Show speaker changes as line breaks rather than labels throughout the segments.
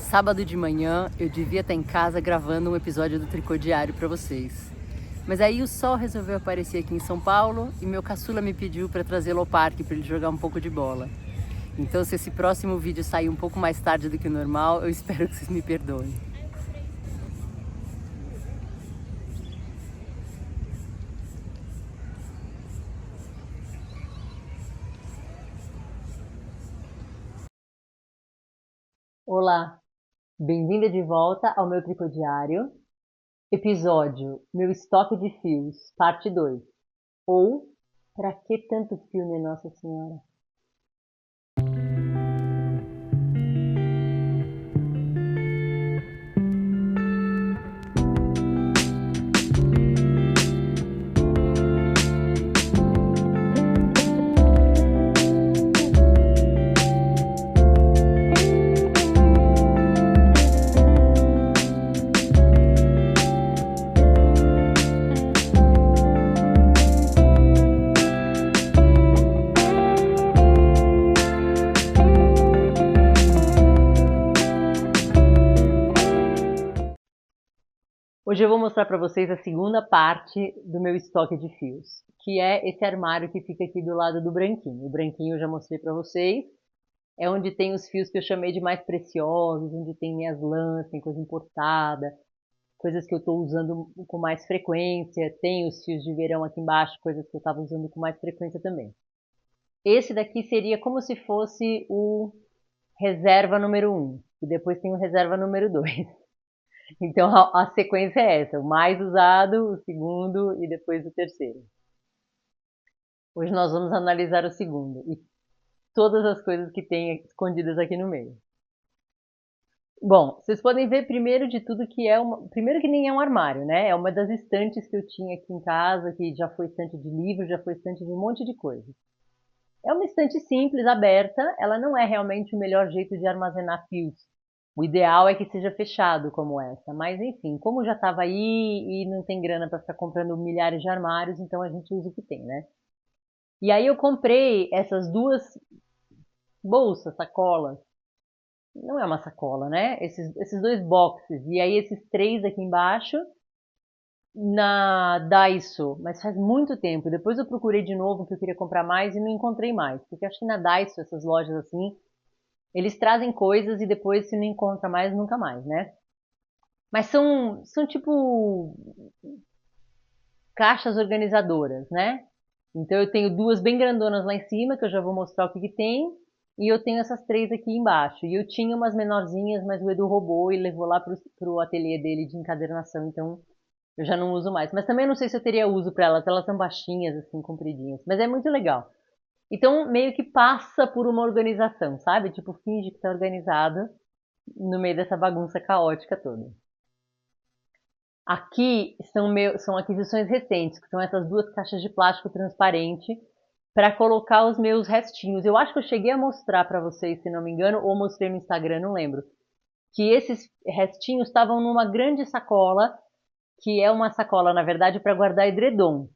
Sábado de manhã eu devia estar em casa gravando um episódio do Tricô Diário para vocês. Mas aí o sol resolveu aparecer aqui em São Paulo e meu caçula me pediu para trazê-lo ao parque para ele jogar um pouco de bola. Então, se esse próximo vídeo sair um pouco mais tarde do que o normal, eu espero que vocês me perdoem. Olá, bem-vinda de volta ao meu Tricô Diário. Episódio Meu Estoque de Fios, parte 2. Ou, pra que tanto fio, minha Nossa Senhora? Hoje eu vou mostrar para vocês a segunda parte do meu estoque de fios, que é esse armário que fica aqui do lado do branquinho. O branquinho eu já mostrei para vocês, é onde tem os fios que eu chamei de mais preciosos, onde tem minhas lãs, tem coisa importada, coisas que eu estou usando com mais frequência, tem os fios de verão aqui embaixo, coisas que eu estava usando com mais frequência também. Esse daqui seria como se fosse o reserva número 1, e depois tem o reserva número 2. Então a sequência é essa, o mais usado, o segundo e depois o terceiro. Hoje nós vamos analisar o segundo e todas as coisas que tem escondidas aqui no meio. Bom, vocês podem ver primeiro de tudo que primeiro que nem é um armário, né? É uma das estantes que eu tinha aqui em casa, que já foi estante de livro, já foi estante de um monte de coisa. É uma estante simples, aberta, ela não é realmente o melhor jeito de armazenar fios. O ideal é que seja fechado como essa, mas enfim, como já estava aí e não tem grana para ficar comprando milhares de armários, então a gente usa o que tem, né? E aí eu comprei essas duas bolsas, sacolas. Não é uma sacola, né? Esses dois boxes. E aí esses três aqui embaixo na Daiso, mas faz muito tempo. Depois eu procurei de novo que eu queria comprar mais e não encontrei mais. Porque acho que na Daiso, essas lojas assim, eles trazem coisas e depois se não encontra mais, nunca mais, né? Mas são tipo caixas organizadoras, né? Então eu tenho duas bem grandonas lá em cima, que eu já vou mostrar o que tem, e eu tenho essas três aqui embaixo. E eu tinha umas menorzinhas, mas o Edu roubou e levou lá pro ateliê dele de encadernação, então eu já não uso mais. Mas também não sei se eu teria uso para elas, elas são baixinhas, assim, compridinhas. Mas é muito legal. Então meio que passa por uma organização, sabe? Tipo, finge que tá organizado no meio dessa bagunça caótica toda. Aqui são aquisições recentes, que são essas duas caixas de plástico transparente para colocar os meus restinhos. Eu acho que eu cheguei a mostrar para vocês, se não me engano, ou mostrei no Instagram, não lembro, que esses restinhos estavam numa grande sacola, que é uma sacola, na verdade, para guardar edredom,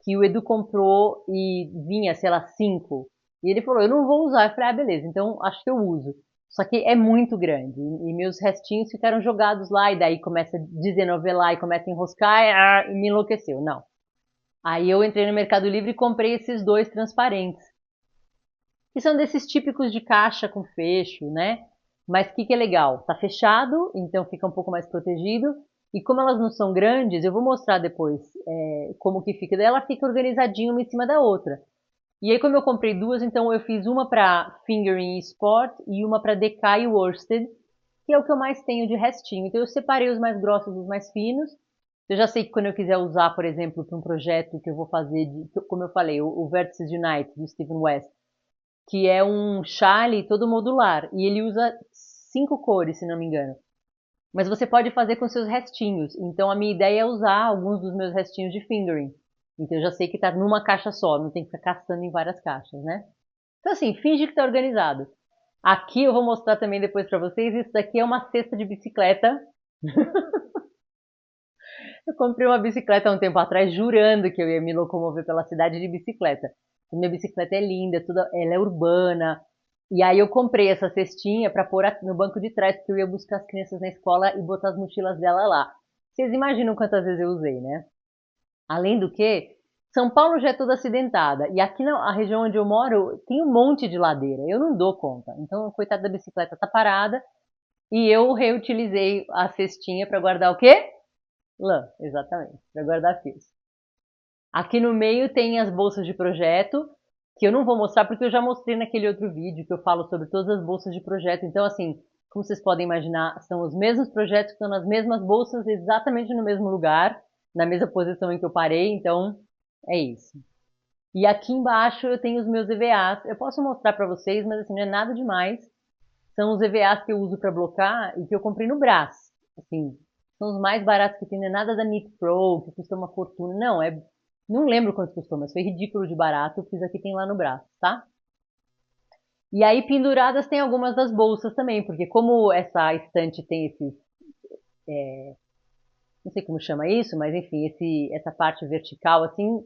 que o Edu comprou e vinha, sei lá, 5. E ele falou, eu não vou usar. Eu falei, ah, beleza, então acho que eu uso. Só que é muito grande e meus restinhos ficaram jogados lá e daí começa a desenovelar e começa a enroscar e me enlouqueceu. Não. Aí eu entrei no Mercado Livre e comprei esses dois transparentes, que são desses típicos de caixa com fecho, né? Mas o que é legal? Tá fechado, então fica um pouco mais protegido. E como elas não são grandes, eu vou mostrar depois como que fica. Daí ela fica organizadinha uma em cima da outra. E aí, como eu comprei duas, então eu fiz uma para Fingering Sport e uma para DK e Worsted, que é o que eu mais tenho de restinho. Então eu separei os mais grossos dos mais finos. Eu já sei que quando eu quiser usar, por exemplo, para um projeto que eu vou fazer, como eu falei, o Vertices Unite, do Stephen West, que é um chale todo modular. E ele usa 5 cores, se não me engano. Mas você pode fazer com seus restinhos. Então a minha ideia é usar alguns dos meus restinhos de fingering. Então eu já sei que está numa caixa só, não tem que ficar caçando em várias caixas, né? Então assim, finge que está organizado. Aqui eu vou mostrar também depois para vocês, isso daqui é uma cesta de bicicleta. Eu comprei uma bicicleta há um tempo atrás, jurando que eu ia me locomover pela cidade de bicicleta. Minha bicicleta é linda, ela é urbana, E aí eu comprei essa cestinha para pôr no banco de trás, porque eu ia buscar as crianças na escola e botar as mochilas dela lá. Vocês imaginam quantas vezes eu usei, né? Além do que, São Paulo já é toda acidentada. E aqui na região onde eu moro tem um monte de ladeira. Eu não dou conta. Então, coitada da bicicleta tá parada. E eu reutilizei a cestinha para guardar o quê? Lã, exatamente, para guardar fios. Aqui no meio tem as bolsas de projeto, que eu não vou mostrar porque eu já mostrei naquele outro vídeo que eu falo sobre todas as bolsas de projeto. Então, assim, como vocês podem imaginar, são os mesmos projetos que estão nas mesmas bolsas, exatamente no mesmo lugar, na mesma posição em que eu parei. Então, é isso. E aqui embaixo eu tenho os meus EVAs. Eu posso mostrar para vocês, mas assim, não é nada demais. São os EVAs que eu uso para blocar e que eu comprei no Brás. Assim, são os mais baratos que tem, não é nada da Knit Pro, que custa uma fortuna. Não, não lembro quanto custou, mas foi ridículo de barato. Eu fiz aqui, tem lá no Brás, tá? E aí penduradas tem algumas das bolsas também, porque como essa estante tem esses, não sei como chama isso, mas enfim, essa parte vertical assim,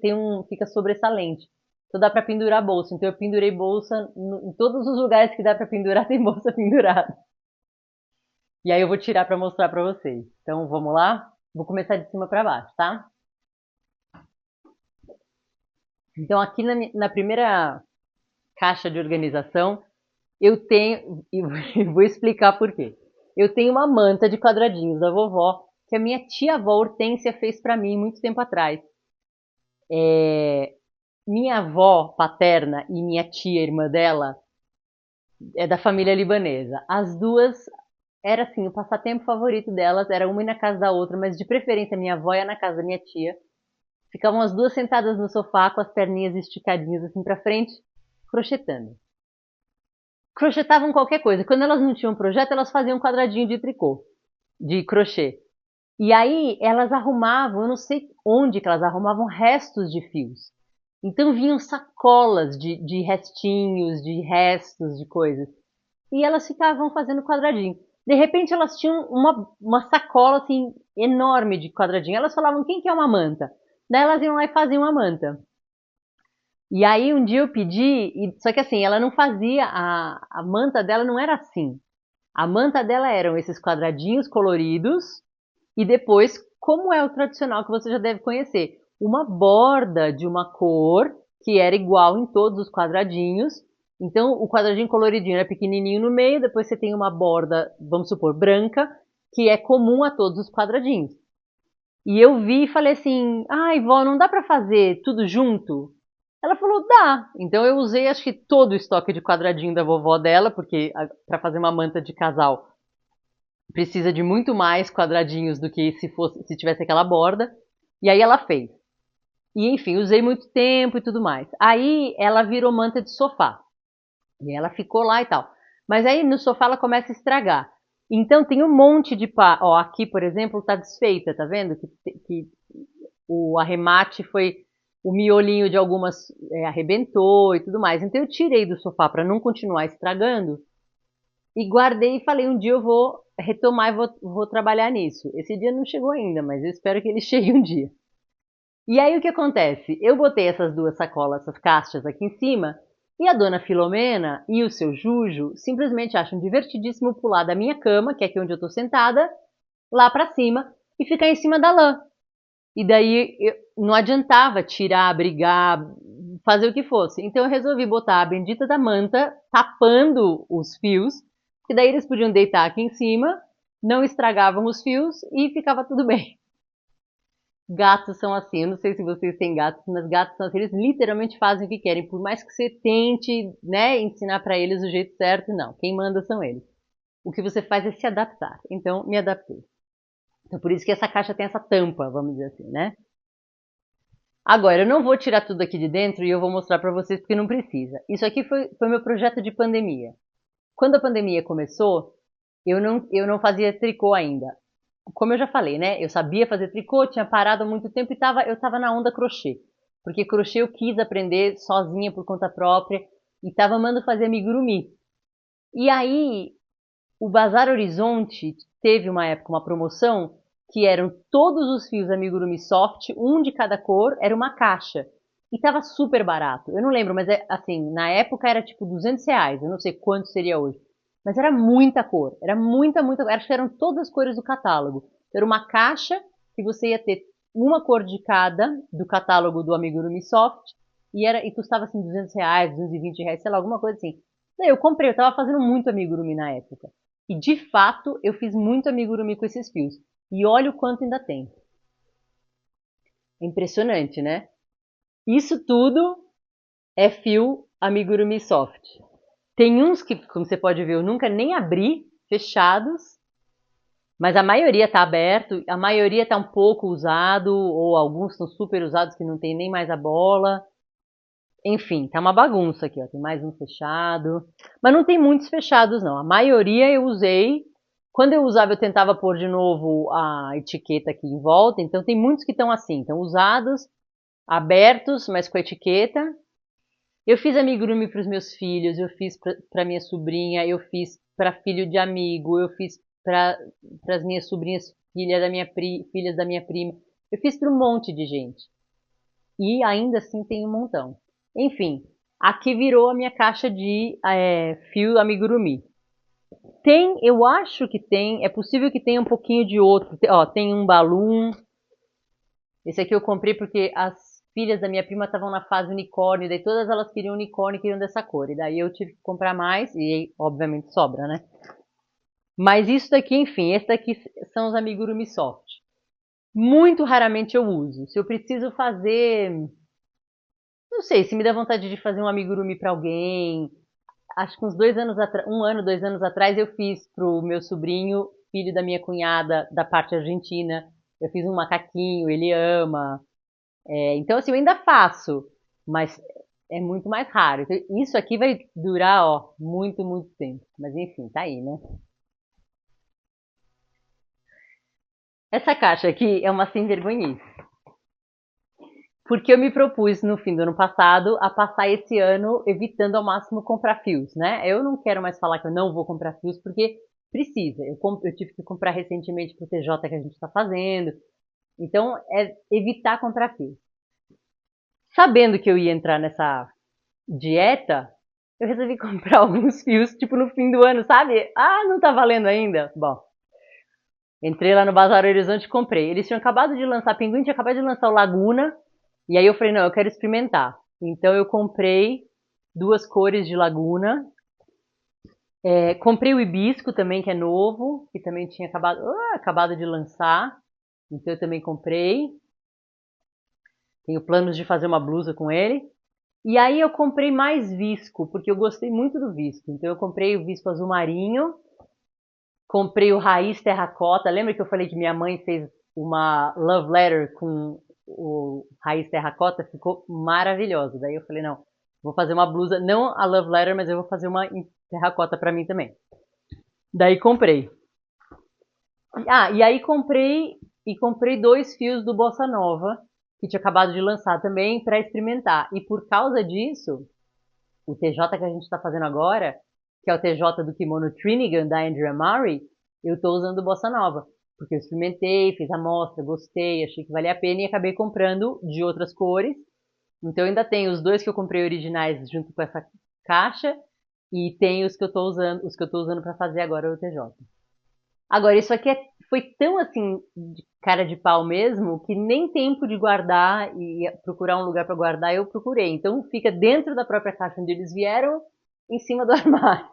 fica sobressalente. Então dá para pendurar a bolsa. Então eu pendurei bolsa em todos os lugares que dá para pendurar, tem bolsa pendurada. E aí eu vou tirar para mostrar para vocês. Então vamos lá? Vou começar de cima para baixo, tá? Então aqui na primeira caixa de organização eu tenho, e vou explicar por quê. Eu tenho uma manta de quadradinhos da vovó que a minha tia-avó Hortência fez para mim muito tempo atrás. Minha avó paterna e minha tia, irmã dela, é da família libanesa. As duas, era assim, o passatempo favorito delas era uma ir na casa da outra, mas de preferência minha avó ia na casa da minha tia. Ficavam as duas sentadas no sofá com as perninhas esticadinhas assim para frente, crochetando. Crochetavam qualquer coisa. Quando elas não tinham projeto, elas faziam um quadradinho de tricô, de crochê. E aí elas arrumavam, eu não sei onde que elas arrumavam restos de fios. Então vinham sacolas de restinhos, de restos, de coisas. E elas ficavam fazendo quadradinho. De repente elas tinham uma sacola assim enorme de quadradinho. Elas falavam, quem quer uma manta? Daí elas iam lá e faziam uma manta. E aí um dia eu pedi, só que assim, ela não fazia, a manta dela não era assim. A manta dela eram esses quadradinhos coloridos e depois, como é o tradicional que você já deve conhecer, uma borda de uma cor que era igual em todos os quadradinhos. Então o quadradinho coloridinho era pequenininho no meio, depois você tem uma borda, vamos supor, branca, que é comum a todos os quadradinhos. E eu vi e falei assim, ai vó, não dá para fazer tudo junto? Ela falou, dá. Então eu usei acho que todo o estoque de quadradinho da vovó dela, porque para fazer uma manta de casal precisa de muito mais quadradinhos do que se tivesse aquela borda. E aí ela fez. E enfim, usei muito tempo e tudo mais. Aí ela virou manta de sofá. E ela ficou lá e tal. Mas aí no sofá ela começa a estragar. Então tem um monte de pá. Ó, aqui, por exemplo, tá desfeita, tá vendo? Que o arremate foi. O miolinho de algumas arrebentou e tudo mais. Então eu tirei do sofá para não continuar estragando e guardei e falei, um dia eu vou retomar e vou trabalhar nisso. Esse dia não chegou ainda, mas eu espero que ele chegue um dia. E aí o que acontece? Eu botei essas duas sacolas, essas caixas aqui em cima, e a dona Filomena e o seu Jujo simplesmente acham divertidíssimo pular da minha cama, que é aqui onde eu estou sentada, lá para cima, e ficar em cima da lã. E daí não adiantava tirar, brigar, fazer o que fosse. Então eu resolvi botar a bendita da manta tapando os fios, que daí eles podiam deitar aqui em cima, não estragavam os fios e ficava tudo bem. Gatos são assim, eu não sei se vocês têm gatos, mas gatos são assim, eles literalmente fazem o que querem, por mais que você tente, né, ensinar para eles o jeito certo, não, quem manda são eles. O que você faz é se adaptar. Então, me adaptei. Então, por isso que essa caixa tem essa tampa, vamos dizer assim, né? Agora, eu não vou tirar tudo aqui de dentro e eu vou mostrar para vocês porque não precisa. Isso aqui foi meu projeto de pandemia. Quando a pandemia começou, eu não fazia tricô ainda. Como eu já falei, né? Eu sabia fazer tricô, tinha parado há muito tempo e eu estava na onda crochê. Porque crochê eu quis aprender sozinha por conta própria e estava amando fazer amigurumi. E aí, o Bazar Horizonte teve uma época uma promoção que eram todos os fios amigurumi soft, um de cada cor, era uma caixa. E tava super barato. Eu não lembro, mas assim, na época era tipo R$ 200. Eu não sei quanto seria hoje. Mas era muita cor. Era muita, muita. Acho que eram todas as cores do catálogo. Era uma caixa que você ia ter uma cor de cada do catálogo do Amigurumi Soft. E custava assim R$ 200, R$ 220, sei lá, alguma coisa assim. Daí eu comprei, eu tava fazendo muito amigurumi na época. E de fato, eu fiz muito amigurumi com esses fios. E olha o quanto ainda tem. É impressionante, né? Isso tudo é fio amigurumi soft. Tem uns que, como você pode ver, eu nunca nem abri, fechados, mas a maioria tá aberto, a maioria tá um pouco usado, ou alguns estão super usados que não tem nem mais a bola. Enfim, tá uma bagunça aqui, ó. Tem mais um fechado. Mas não tem muitos fechados, não. A maioria eu usei. Quando eu usava, eu tentava pôr de novo a etiqueta aqui em volta. Então tem muitos que estão assim, estão usados, abertos, mas com a etiqueta. Eu fiz amigurumi para os meus filhos, eu fiz para minha sobrinha, eu fiz para filho de amigo, eu fiz para as minhas sobrinhas, filhas da minha prima. Eu fiz para um monte de gente. E ainda assim tem um montão. Enfim, aqui virou a minha caixa de fio amigurumi. Tem, eu acho que tem, é possível que tenha um pouquinho de outro. Ó, tem um balloon. Esse aqui eu comprei porque as filhas da minha prima estavam na fase unicórnio, daí todas elas queriam unicórnio, queriam dessa cor. E daí eu tive que comprar mais, e obviamente sobra, né? Mas isso daqui, enfim, esse daqui são os amigurumi soft. Muito raramente eu uso. Se eu preciso fazer, não sei, se me dá vontade de fazer um amigurumi para alguém. Acho que uns 2 anos atrás, 1 ano, 2 anos atrás, eu fiz pro meu sobrinho, filho da minha cunhada, da parte argentina. Eu fiz um macaquinho, ele ama. Então, assim, eu ainda faço, mas é muito mais raro. Então, isso aqui vai durar, ó, muito, muito tempo. Mas enfim, tá aí, né? Essa caixa aqui é uma sem vergonhice. Porque eu me propus no fim do ano passado a passar esse ano evitando ao máximo comprar fios, né? Eu não quero mais falar que eu não vou comprar fios porque precisa. Eu tive que comprar recentemente pro TJ que a gente está fazendo. Então, é evitar comprar fios. Sabendo que eu ia entrar nessa dieta, eu resolvi comprar alguns fios, tipo, no fim do ano, sabe? Ah, não tá valendo ainda? Bom, entrei lá no Bazar Horizonte e comprei. Eles tinham acabado de lançar, a Pinguim tinha acabado de lançar o Laguna, e aí eu falei, não, eu quero experimentar. Então eu comprei 2 cores de Laguna. Comprei o Hibisco também, que é novo, que também tinha acabado de lançar. Então eu também comprei. Tenho planos de fazer uma blusa com ele. E aí eu comprei mais visco, porque eu gostei muito do visco. Então eu comprei o visco azul marinho, comprei o raiz terracota. Lembra que eu falei que minha mãe fez uma love letter com o raiz terracota? Ficou maravilhoso. Daí eu falei, não, vou fazer uma blusa, não a love letter, mas eu vou fazer uma em terracota para mim também. Daí comprei. E aí comprei 2 fios do Bossa Nova, que tinha acabado de lançar também, para experimentar. E por causa disso, o TJ que a gente está fazendo agora, que é o TJ do kimono Trinigan, da Andrea Murray, eu estou usando o Bossa Nova. Porque eu experimentei, fiz a amostra, gostei, achei que valia a pena e acabei comprando de outras cores. Então eu ainda tenho os 2 que eu comprei originais junto com essa caixa e tem os que eu estou usando para fazer agora o TJ. Agora, isso aqui foi tão assim, de cara de pau mesmo, que nem tempo de guardar e procurar um lugar para guardar eu procurei. Então fica dentro da própria caixa onde eles vieram, em cima do armário.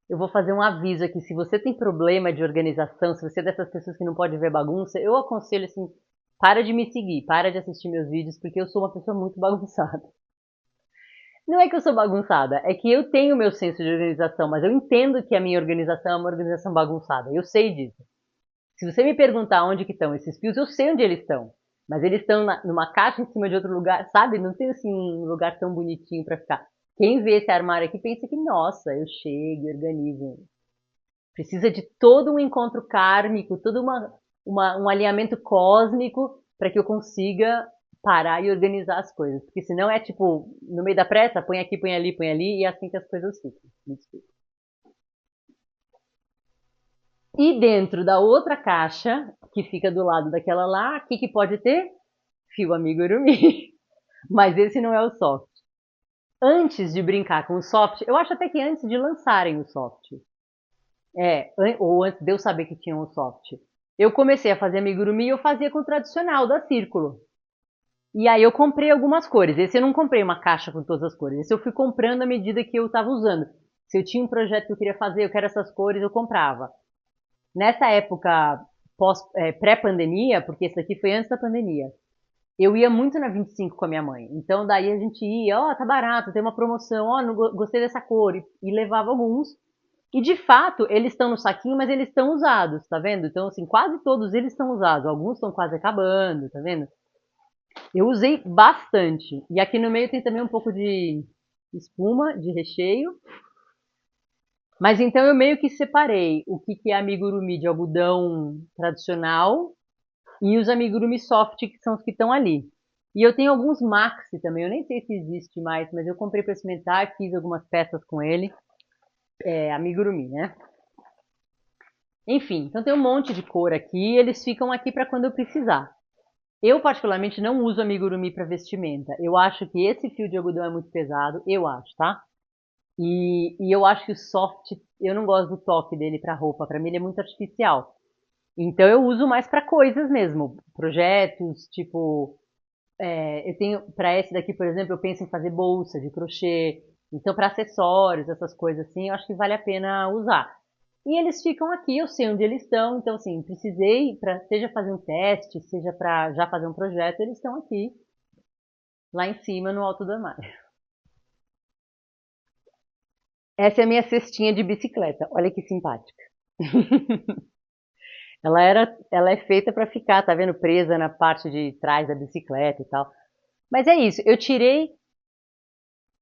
Eu vou fazer um aviso aqui, se você tem problema de organização, se você é dessas pessoas que não pode ver bagunça, eu aconselho assim, para de me seguir, para de assistir meus vídeos, porque eu sou uma pessoa muito bagunçada. Não é que eu sou bagunçada, é que eu tenho meu senso de organização, mas eu entendo que a minha organização é uma organização bagunçada. Eu sei disso. Se você me perguntar onde que estão esses fios, eu sei onde eles estão. Mas eles estão numa caixa em cima de outro lugar, sabe? Não tem assim um lugar tão bonitinho para ficar. Quem vê esse armário aqui pensa que, nossa, eu chego e organizo. Precisa de todo um encontro kármico, todo um alinhamento cósmico para que eu consiga parar e organizar as coisas. Porque senão é tipo, no meio da pressa, põe aqui, põe ali, e é assim que as coisas ficam. Me desculpa. E dentro da outra caixa, que fica do lado daquela lá, o que pode ter? fio amigurumi, mas esse não é o soft. Antes de brincar com o soft, eu acho até que antes de lançarem o soft, ou antes de eu saber que tinha um soft, eu comecei a fazer amigurumi e eu fazia com o tradicional da Círculo. E aí eu comprei algumas cores. Esse eu não comprei uma caixa com todas as cores. Esse eu fui comprando à medida que eu estava usando. Se eu tinha um projeto que eu queria fazer, eu quero essas cores, eu comprava. Nessa época pré-pandemia, porque esse daqui foi antes da pandemia, eu ia muito na 25 com a minha mãe. Então daí a gente ia, ó, tá barato, tem uma promoção, ó, não gostei dessa cor, e levava alguns. E de fato, eles estão no saquinho, mas eles estão usados, tá vendo? Então, assim, quase todos eles estão usados. Alguns estão quase acabando, tá vendo? Eu usei bastante. E aqui no meio tem também um pouco de espuma, de recheio. Mas então eu meio que separei o que é amigurumi de algodão tradicional e os amigurumi soft, que são os que estão ali. E eu tenho alguns maxi também, eu nem sei se existe mais, mas eu comprei para experimentar, fiz algumas peças com ele. Amigurumi, né? Enfim, então tem um monte de cor aqui, eles ficam aqui para quando eu precisar. Eu particularmente não uso amigurumi para vestimenta. Eu acho que esse fio de algodão é muito pesado, eu acho, tá? E eu acho que o soft, eu não gosto do toque dele para roupa, para mim ele é muito artificial. Então eu uso mais para coisas mesmo, projetos, tipo, eu tenho para esse daqui, por exemplo, eu penso em fazer bolsa de crochê. Então para acessórios, essas coisas assim, eu acho que vale a pena usar. E eles ficam aqui, eu sei onde eles estão, então assim, precisei para seja fazer um teste, seja para já fazer um projeto, eles estão aqui, lá em cima no alto do armário. Essa é a minha cestinha de bicicleta. Olha que simpática. Ela é feita para ficar, tá vendo, presa na parte de trás da bicicleta e tal. Mas é isso,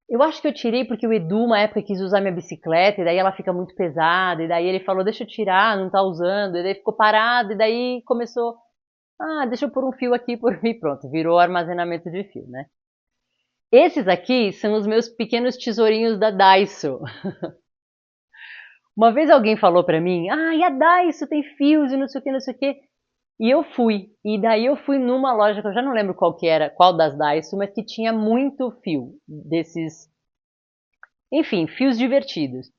eu acho que eu tirei porque o Edu, uma época, quis usar minha bicicleta, e daí ela fica muito pesada, e daí ele falou, deixa eu tirar, não tá usando, e daí ficou parado, e daí começou, deixa eu pôr um fio aqui por mim, pronto, virou armazenamento de fio, né? Esses aqui são os meus pequenos tesourinhos da Daiso. Uma vez alguém falou pra mim, e a Daiso tem fios e não sei o que, não sei o que. E eu fui. E daí eu fui numa loja que eu já não lembro qual que era, qual das Daiso, mas que tinha muito fio desses, enfim, fios divertidos.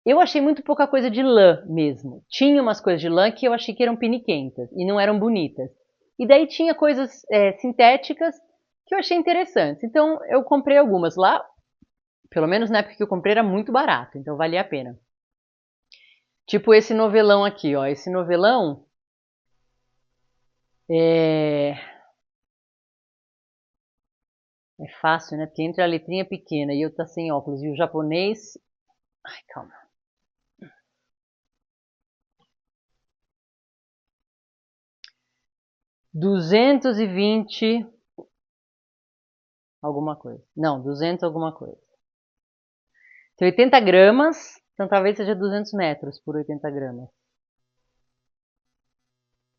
Eu achei muito pouca coisa de lã mesmo. Tinha umas coisas de lã que eu achei que eram piniquentas e não eram bonitas. E daí tinha coisas sintéticas que eu achei interessantes. Então eu comprei algumas lá, pelo menos na época que eu comprei era muito barato, então valia a pena. Tipo esse novelão aqui, ó. Esse novelão é fácil, né? Porque entre a letrinha pequena e eu tá sem óculos e o japonês. Ai, calma. R$ 220 alguma coisa. Não, 200 alguma coisa. Tem 80 gramas, então talvez seja 200 metros por 80 gramas.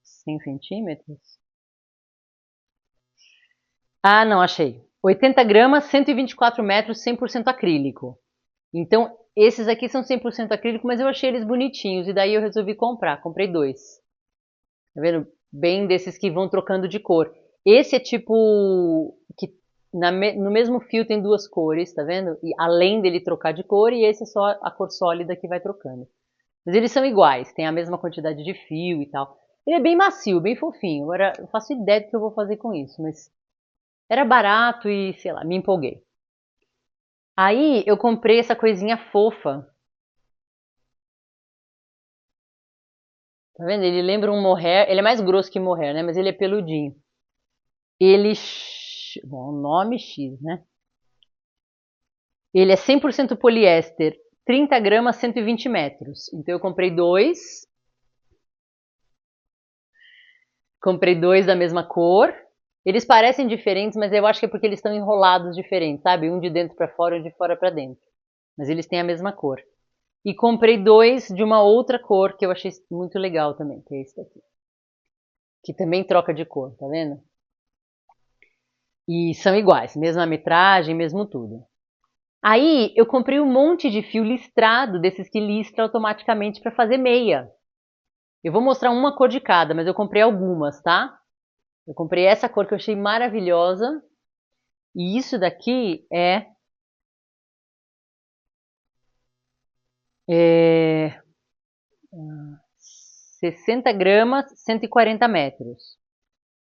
100 centímetros? Não, achei. 80 gramas, 124 metros, 100% acrílico. Então, esses aqui são 100% acrílico, mas eu achei eles bonitinhos e daí eu resolvi comprar. Comprei dois. Tá vendo? Bem desses que vão trocando de cor. Esse é tipo que no mesmo fio tem duas cores, tá vendo? E além dele trocar de cor, e esse é só a cor sólida que vai trocando. Mas eles são iguais, tem a mesma quantidade de fio e tal. Ele é bem macio, bem fofinho. Agora, eu faço ideia do que eu vou fazer com isso, mas era barato e, sei lá, me empolguei. Aí eu comprei essa coisinha fofa. Tá vendo? Ele lembra um mohair. Ele é mais grosso que mohair, né? Mas ele é peludinho. Ele. Bom, o nome X, né? Ele é 100% poliéster, 30 gramas, 120 metros. Então eu comprei dois. Comprei dois da mesma cor. Eles parecem diferentes, mas eu acho que é porque eles estão enrolados diferentes, sabe? Um de dentro para fora e um de fora para dentro. Mas eles têm a mesma cor. E comprei dois de uma outra cor que eu achei muito legal também, que é esse daqui. Que também troca de cor, tá vendo? E são iguais, mesma metragem, mesmo tudo. Aí eu comprei um monte de fio listrado, desses que listra automaticamente para fazer meia. Eu vou mostrar uma cor de cada, mas eu comprei algumas, tá? Eu comprei essa cor que eu achei maravilhosa. E isso daqui é 60 gramas, 140 metros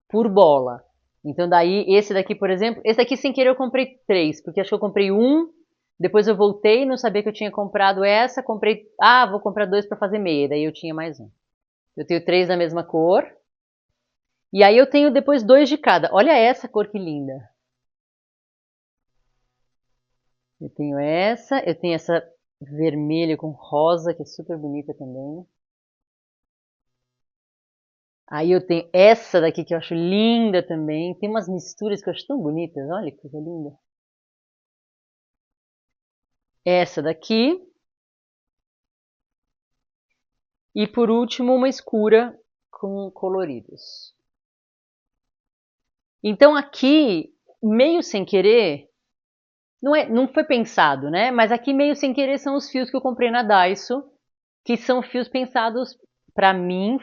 por bola. Então daí, esse daqui, por exemplo, esse daqui sem querer eu comprei 3, porque acho que eu comprei um, depois eu voltei, não sabia que eu tinha comprado essa, comprei, vou comprar 2 para fazer meia, daí eu tinha mais um. Eu tenho 3 da mesma cor, e aí eu tenho depois 2 de cada. Olha essa cor que linda. Eu tenho essa vermelha com rosa, que é super bonita também. Aí eu tenho essa daqui que eu acho linda também. Tem umas misturas que eu acho tão bonitas. Olha que coisa linda. Essa daqui. E por último, uma escura com coloridos. Então aqui, meio sem querer, não foi pensado, né? Mas aqui meio sem querer são os fios que eu comprei na Daiso, que são fios pensados para mim,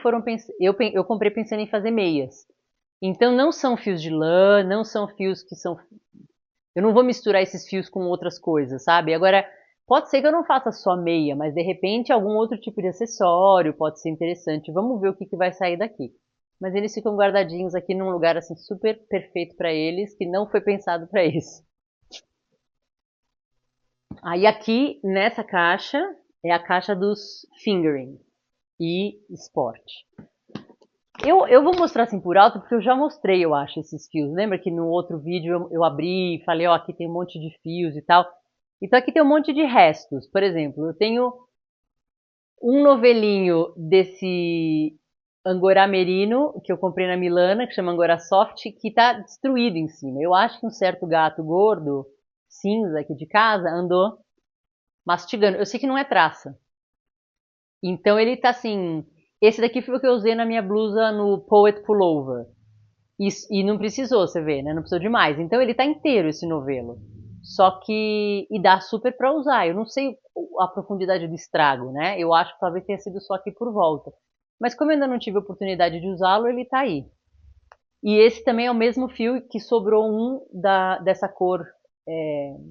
eu comprei pensando em fazer meias. Então não são fios de lã, não são fios que são. Eu não vou misturar esses fios com outras coisas, sabe? Agora, pode ser que eu não faça só meia, mas de repente algum outro tipo de acessório pode ser interessante. Vamos ver o que vai sair daqui. Mas eles ficam guardadinhos aqui num lugar assim super perfeito para eles, que não foi pensado para isso. Aí aqui nessa caixa é a caixa dos fingering e sport. Eu vou mostrar assim por alto, porque eu já mostrei, eu acho, esses fios. Lembra que no outro vídeo eu abri e falei, ó, aqui tem um monte de fios e tal. Então aqui tem um monte de restos. Por exemplo, eu tenho um novelinho desse Angora Merino, que eu comprei na Milana, que chama Angora Soft, que tá destruído em cima. Eu acho que um certo gato gordo, cinza aqui de casa, andou mastigando. Eu sei que não é traça. Então ele tá assim. Esse daqui foi o que eu usei na minha blusa no Poet Pullover. E não precisou, você vê, né? Não precisou de mais. Então ele tá inteiro esse novelo. Só que. E dá super pra usar. Eu não sei a profundidade do estrago, né? Eu acho que talvez tenha sido só aqui por volta. Mas como eu ainda não tive a oportunidade de usá-lo, ele tá aí. E esse também é o mesmo fio que sobrou dessa cor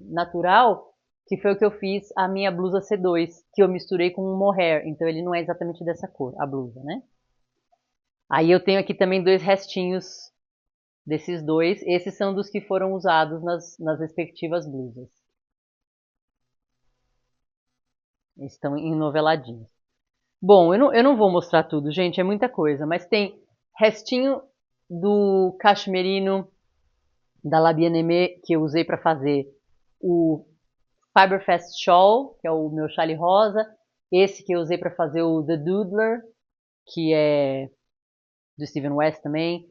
natural, que foi o que eu fiz a minha blusa C2, que eu misturei com um mohair. Então ele não é exatamente dessa cor, a blusa, né? Aí eu tenho aqui também 2 restinhos desses 2. Esses são dos que foram usados nas respectivas blusas. Eles estão enoveladinhos. Bom, eu não vou mostrar tudo, gente, é muita coisa, mas tem restinho do cachemirino da La Bien-Aimée que eu usei para fazer o Fiberfest Shawl, que é o meu chale rosa. Esse que eu usei para fazer o The Doodler, que é do Steven West também.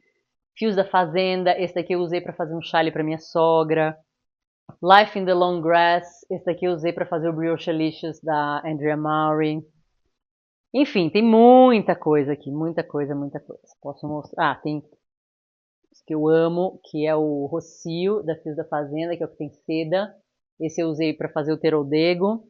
Fios da Fazenda, esse daqui eu usei para fazer um chale para minha sogra. Life in the Long Grass, esse daqui eu usei para fazer o Brioche-Licious da Andrea Maury. Enfim, tem muita coisa aqui, muita coisa, muita coisa. Posso mostrar? Tem esse que eu amo, que é o Rocio da Fios da Fazenda, que é o que tem seda. Esse eu usei para fazer o Terodego.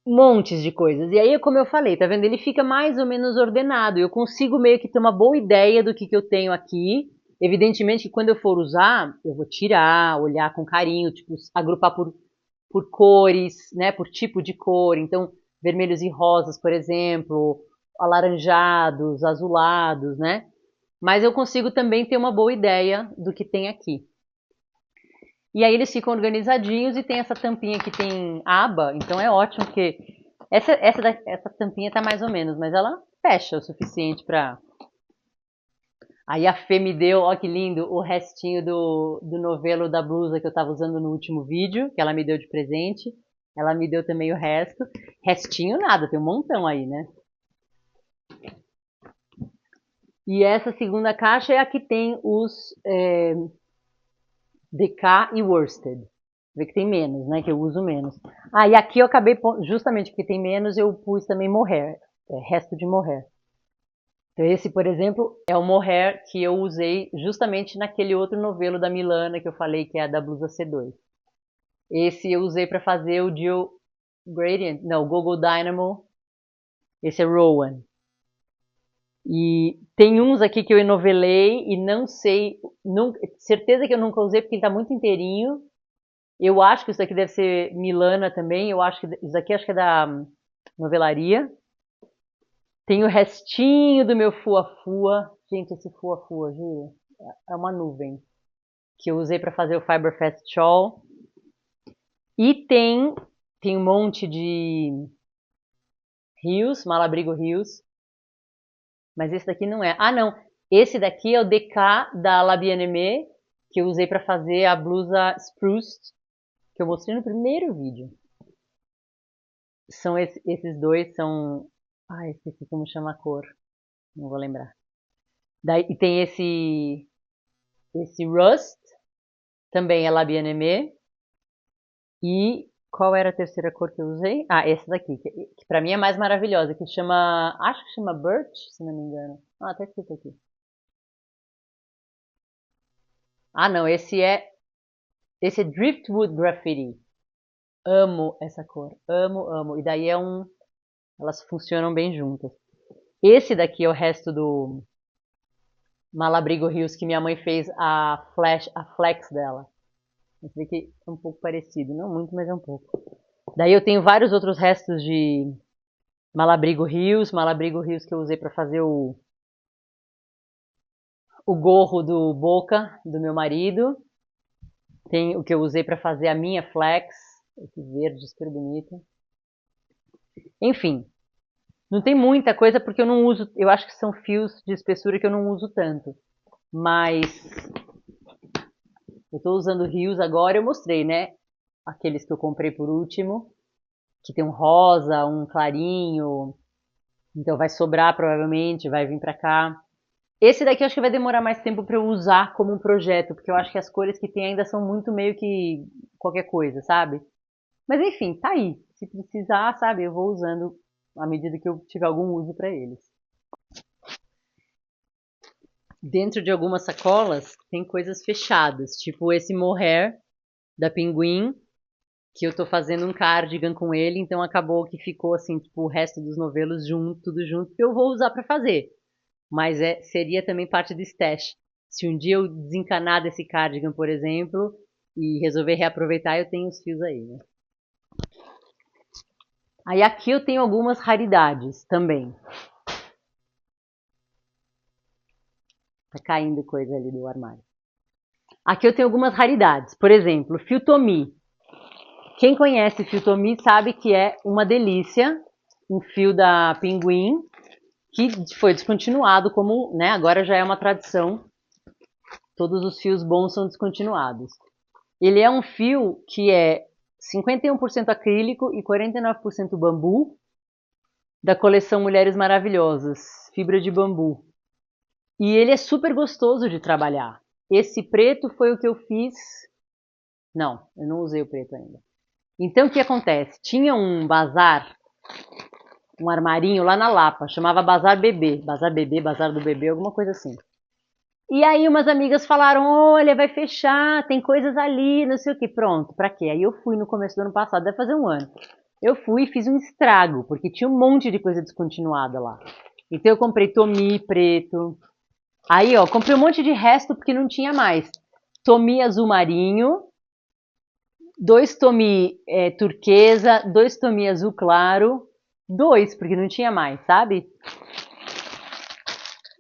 Montes de coisas. E aí, como eu falei, tá vendo? Ele fica mais ou menos ordenado. Eu consigo meio que ter uma boa ideia do que eu tenho aqui. Evidentemente que quando eu for usar, eu vou tirar, olhar com carinho, tipo, agrupar por cores, né? Por tipo de cor. Então, vermelhos e rosas, por exemplo, alaranjados, azulados, né? Mas eu consigo também ter uma boa ideia do que tem aqui. E aí eles ficam organizadinhos e tem essa tampinha que tem aba, então é ótimo porque essa tampinha tá mais ou menos, mas ela fecha o suficiente para. Aí a Fê me deu, ó que lindo, o restinho do novelo da blusa que eu tava usando no último vídeo, que ela me deu de presente. Ela me deu também o resto. Restinho nada, tem um montão aí, né? E essa segunda caixa é a que tem os DK e worsted. Vê que tem menos, né? Que eu uso menos. E aqui eu acabei, justamente porque tem menos, eu pus também mohair, resto de mohair. Então esse, por exemplo, é o mohair que eu usei justamente naquele outro novelo da Milana que eu falei que é a da blusa C2. Esse eu usei para fazer o Jill Gradient, não, Gogo Dynamo. Esse é Rowan. E tem uns aqui que eu enovelei e não sei, certeza que eu nunca usei porque ele tá muito inteirinho. Eu acho que isso daqui deve ser Milana também, eu acho que isso daqui acho que é da novelaria. Tem o restinho do meu Fua-Fua. Gente, esse Fua-Fua, juro, é uma nuvem. Que eu usei para fazer o Fiber Fast Shawl. E tem um monte de rios, Malabrigo Rios. Mas esse daqui não é. Ah, não. Esse daqui é o DK da La Bien-Aimée, que eu usei para fazer a blusa Spruced, que eu mostrei no primeiro vídeo. São esses dois, são... Ai, esqueci como chama a cor. Não vou lembrar. Daí, e tem esse Rust, também é La Bien-Aimée. E qual era a terceira cor que eu usei? Ah, essa daqui, que pra mim é mais maravilhosa, que chama... Acho que chama Birch, se não me engano. Ah, tá escrito aqui. Ah, não, esse é Driftwood Graffiti. Amo essa cor, amo, amo. E daí elas funcionam bem juntas. Esse daqui é o resto do Malabrigo Rios que minha mãe fez a flex dela. Esse daqui é um pouco parecido, não muito, mas é um pouco. Daí eu tenho vários outros restos de Malabrigo Rios que eu usei para fazer o gorro do Boca do meu marido. Tem o que eu usei para fazer a minha flex, esse verde super bonito. Enfim, não tem muita coisa porque eu não uso, eu acho que são fios de espessura que eu não uso tanto. Mas eu estou usando rios agora, eu mostrei, né? Aqueles que eu comprei por último, que tem um rosa, um clarinho, então vai sobrar provavelmente, vai vir pra cá. Esse daqui eu acho que vai demorar mais tempo para eu usar como um projeto, porque eu acho que as cores que tem ainda são muito meio que qualquer coisa, sabe? Mas enfim, tá aí. Se precisar, sabe, eu vou usando à medida que eu tiver algum uso para eles. Dentro de algumas sacolas tem coisas fechadas, tipo esse mohair da Pinguim, que eu tô fazendo um cardigan com ele, então acabou que ficou assim, tipo, o resto dos novelos junto, tudo junto, que eu vou usar para fazer. Mas seria também parte do stash. Se um dia eu desencanar desse cardigan, por exemplo, e resolver reaproveitar, eu tenho os fios aí, né? Aí aqui eu tenho algumas raridades também. Tá caindo coisa ali do armário. Aqui eu tenho algumas raridades. Por exemplo, fio Tomi. Quem conhece fio Tomi sabe que é uma delícia. Um fio da Pinguim, que foi descontinuado como, né, agora já é uma tradição. Todos os fios bons são descontinuados. Ele é um fio que é 51% acrílico e 49% bambu, da coleção Mulheres Maravilhosas, fibra de bambu. E ele é super gostoso de trabalhar. Esse preto foi o que eu fiz. Não, eu não usei o preto ainda. Então o que acontece? Tinha um bazar, um armarinho lá na Lapa, chamava Bazar Bebê, Bazar do Bebê, alguma coisa assim. E aí umas amigas falaram, olha, vai fechar, tem coisas ali, não sei o que. Pronto, pra quê? Aí eu fui no começo do ano passado, deve fazer um ano. Eu fui e fiz um estrago, porque tinha um monte de coisa descontinuada lá. Então eu comprei Tomi preto. Aí, ó, comprei um monte de resto porque não tinha mais. Tomi azul marinho, 2 Tomi turquesa, 2 Tomi azul claro, 2, porque não tinha mais, sabe?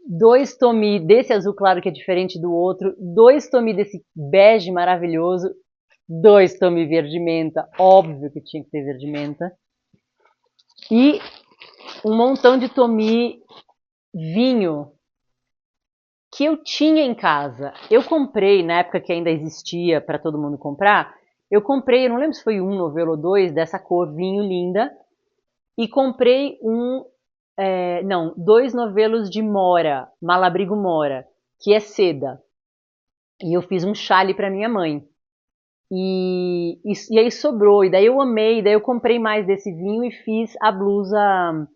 2 Tomi desse azul claro que é diferente do outro, 2 Tomi desse bege maravilhoso, 2 Tomi verde menta, óbvio que tinha que ter verde menta, e um montão de Tomi vinho que eu tinha em casa. Eu comprei, na época que ainda existia para todo mundo comprar, eu comprei, eu não lembro se foi um novelo ou dois, dessa cor vinho linda, e comprei não, 2 novelos de Mora, Malabrigo Mora, que é seda. E eu fiz um chale para minha mãe. E aí sobrou, e daí eu amei, daí eu comprei mais desse vinho e fiz a blusa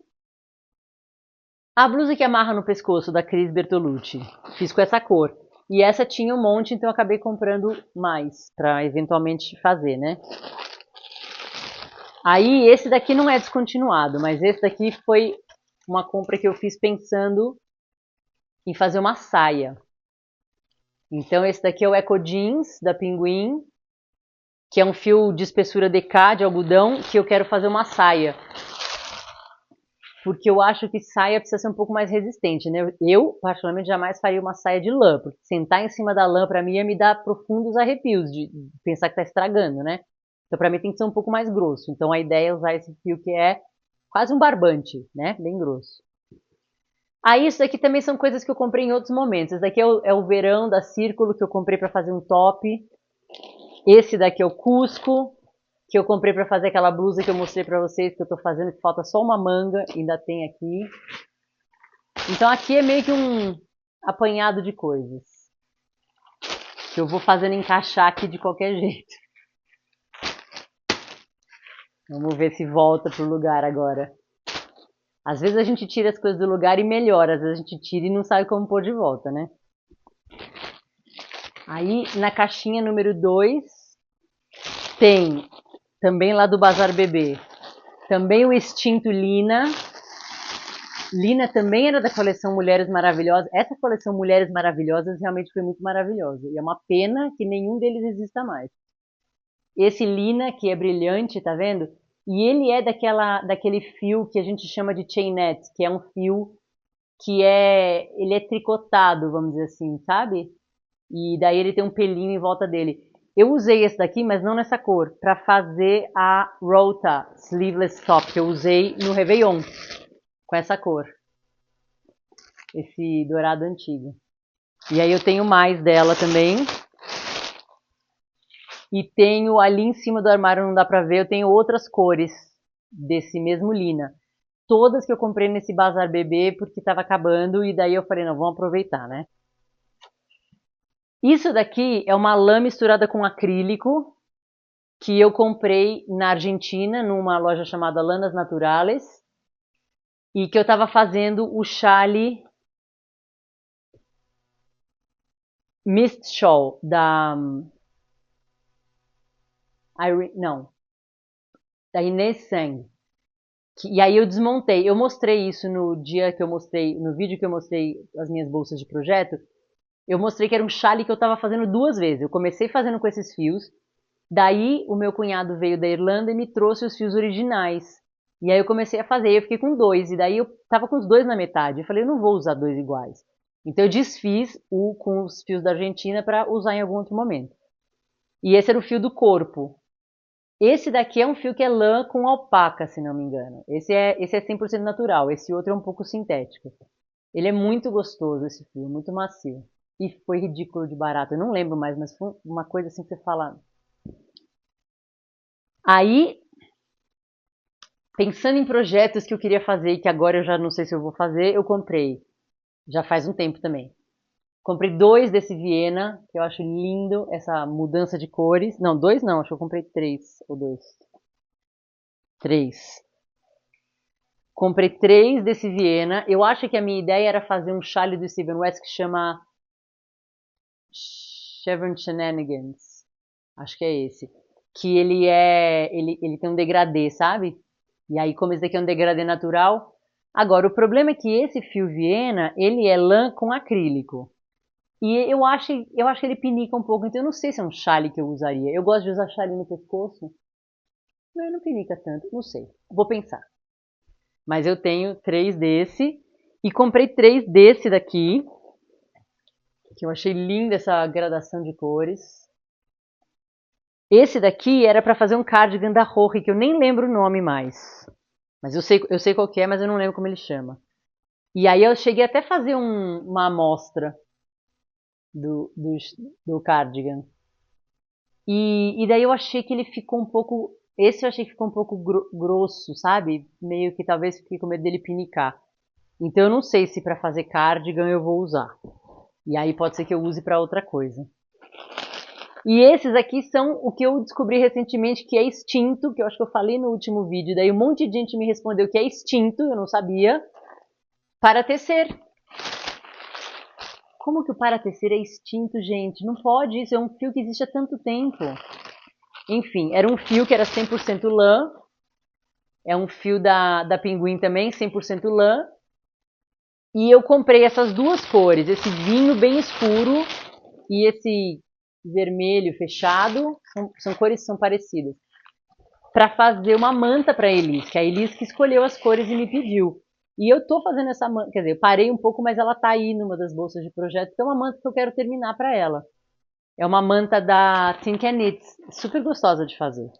que amarra no pescoço da Cris Bertolucci. Fiz com essa cor. E essa tinha um monte, então eu acabei comprando mais para eventualmente fazer, né? Aí esse daqui não é descontinuado, mas esse daqui foi uma compra que eu fiz pensando em fazer uma saia. Então esse daqui é o Eco Jeans da Pinguim, que é um fio de espessura DK de algodão, que eu quero fazer uma saia. Porque eu acho que saia precisa ser um pouco mais resistente, né? Eu, particularmente, jamais faria uma saia de lã, porque sentar em cima da lã, pra mim, ia me dar profundos arrepios de pensar que tá estragando, né? Então, pra mim, tem que ser um pouco mais grosso. Então, a ideia é usar esse fio que é quase um barbante, né? Bem grosso. Aí, isso daqui também são coisas que eu comprei em outros momentos. Esse daqui é o verão da Círculo, que eu comprei pra fazer um top. Esse daqui é o Cusco, que eu comprei para fazer aquela blusa que eu mostrei para vocês, que eu tô fazendo, que falta só uma manga, ainda tem aqui. Então aqui é meio que um apanhado de coisas, que eu vou fazendo encaixar aqui de qualquer jeito. Vamos ver se volta pro lugar agora. Às vezes a gente tira as coisas do lugar e melhora, às vezes a gente tira e não sabe como pôr de volta, né? Aí na caixinha número 2 tem, também lá do Bazar Bebê, também o extinto Lina. Lina também era da coleção Mulheres Maravilhosas. Essa coleção Mulheres Maravilhosas realmente foi muito maravilhosa. E é uma pena que nenhum deles exista mais. Esse Lina, que é brilhante, tá vendo? E ele é daquele fio que a gente chama de chainette, que é um fio ele é tricotado, vamos dizer assim, sabe? E daí ele tem um pelinho em volta dele. Eu usei esse daqui, mas não nessa cor, para fazer a Rota Sleeveless Top, que eu usei no Réveillon, com essa cor. Esse dourado antigo. E aí eu tenho mais dela também. E tenho ali em cima do armário, não dá pra ver, eu tenho outras cores desse mesmo Lina. Todas que eu comprei nesse Bazar Bebê porque tava acabando e daí eu falei, não, vamos aproveitar, né? Isso daqui é uma lã misturada com acrílico que eu comprei na Argentina, numa loja chamada Lanas Naturales, e que eu tava fazendo o chale Mist Shawl da da Inês Sang. E aí eu desmontei. Eu mostrei isso no dia que eu mostrei, no vídeo que eu mostrei as minhas bolsas de projeto. Eu mostrei que era um chale que eu estava fazendo 2 vezes. Eu comecei fazendo com esses fios. Daí o meu cunhado veio da Irlanda e me trouxe os fios originais. E aí eu comecei a fazer. Eu fiquei com 2. E daí eu tava com os 2 na metade. Eu falei, eu não vou usar 2 iguais. Então eu desfiz o com os fios da Argentina para usar em algum outro momento. E esse era o fio do corpo. Esse daqui é um fio que é lã com alpaca, se não me engano. Esse é 100% natural, esse outro é um pouco sintético. Ele é muito gostoso, esse fio, muito macio. E foi ridículo de barato, eu não lembro mais, mas foi uma coisa assim que você fala. Aí, pensando em projetos que eu queria fazer e que agora eu já não sei se eu vou fazer, eu comprei. Já faz um tempo também. Comprei 2 desse Viena, que eu acho lindo, essa mudança de cores. Não, 2 não, acho que eu comprei 3 ou 2. 3. Comprei 3 desse Viena. Eu acho que a minha ideia era fazer um chale do Steven West que chama Chevron Shenanigans. Acho que é esse. Que ele tem um degradê, sabe? E aí, como esse daqui é um degradê natural. Agora, o problema é que esse fio Viena, ele é lã com acrílico. E eu acho que ele pinica um pouco, então eu não sei se é um chale que eu usaria. Eu gosto de usar chale no pescoço, mas ele não pinica tanto, não sei. Vou pensar. Mas eu tenho 3 desse e comprei 3 desse daqui, que eu achei linda essa gradação de cores. Esse daqui era para fazer um cardigan da Rory, que eu nem lembro o nome mais. Mas eu sei qual que é, mas eu não lembro como ele chama. E aí eu cheguei até a fazer uma amostra do cardigan. E daí eu achei que ele ficou um pouco. Esse eu achei que ficou um pouco grosso, sabe? Meio que talvez fiquei com medo dele pinicar. Então eu não sei se para fazer cardigan eu vou usar. E aí pode ser que eu use para outra coisa. E esses aqui são o que eu descobri recentemente que é extinto, que eu acho que eu falei no último vídeo. Daí um monte de gente me respondeu que é extinto, eu não sabia. Para tecer. Como que o para tecer é extinto, gente? Não pode isso, é um fio que existe há tanto tempo. Enfim, era um fio que era 100% lã. É um fio da Pinguim também, 100% lã. E eu comprei essas duas cores, esse vinho bem escuro e esse vermelho fechado, são cores que são parecidas, para fazer uma manta para a Elis, que a Elis que escolheu as cores e me pediu. E eu tô fazendo essa manta, quer dizer, eu parei um pouco, mas ela tá aí numa das bolsas de projeto, que é uma manta que eu quero terminar para ela. É uma manta da Think and Knits, super gostosa de fazer.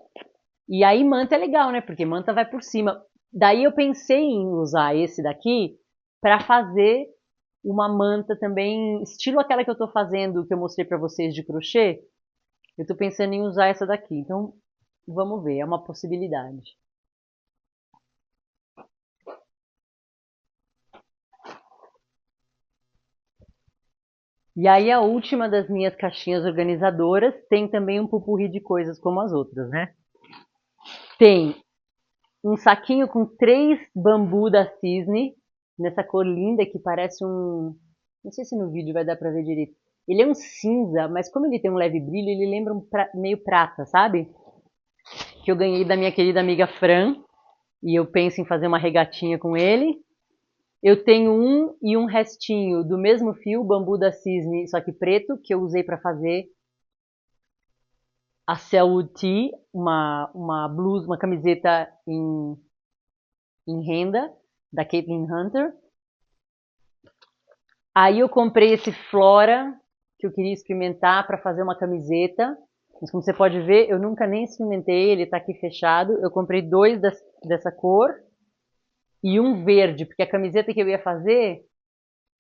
E aí manta é legal, né? Porque manta vai por cima. Daí eu pensei em usar esse daqui para fazer uma manta também, estilo aquela que eu tô fazendo, que eu mostrei para vocês de crochê. Eu tô pensando em usar essa daqui. Então, vamos ver, é uma possibilidade. E aí a última das minhas caixinhas organizadoras tem também um pupurri de coisas como as outras, né? Tem um saquinho com 3 bambu da Cisne, nessa cor linda que parece um... Não sei se no vídeo vai dar pra ver direito. Ele é um cinza, mas como ele tem um leve brilho, ele lembra meio prata, sabe? Que eu ganhei da minha querida amiga Fran, e eu penso em fazer uma regatinha com ele. Eu tenho um e um restinho do mesmo fio, bambu da Cisne, só que preto, que eu usei para fazer a Selwood Tee, uma blusa, uma camiseta em renda, da Caitlin Hunter. Aí eu comprei esse Flora, que eu queria experimentar para fazer uma camiseta. Mas como você pode ver, eu nunca nem experimentei, ele está aqui fechado. Eu comprei 2 dessa cor e um verde, porque a camiseta que eu ia fazer,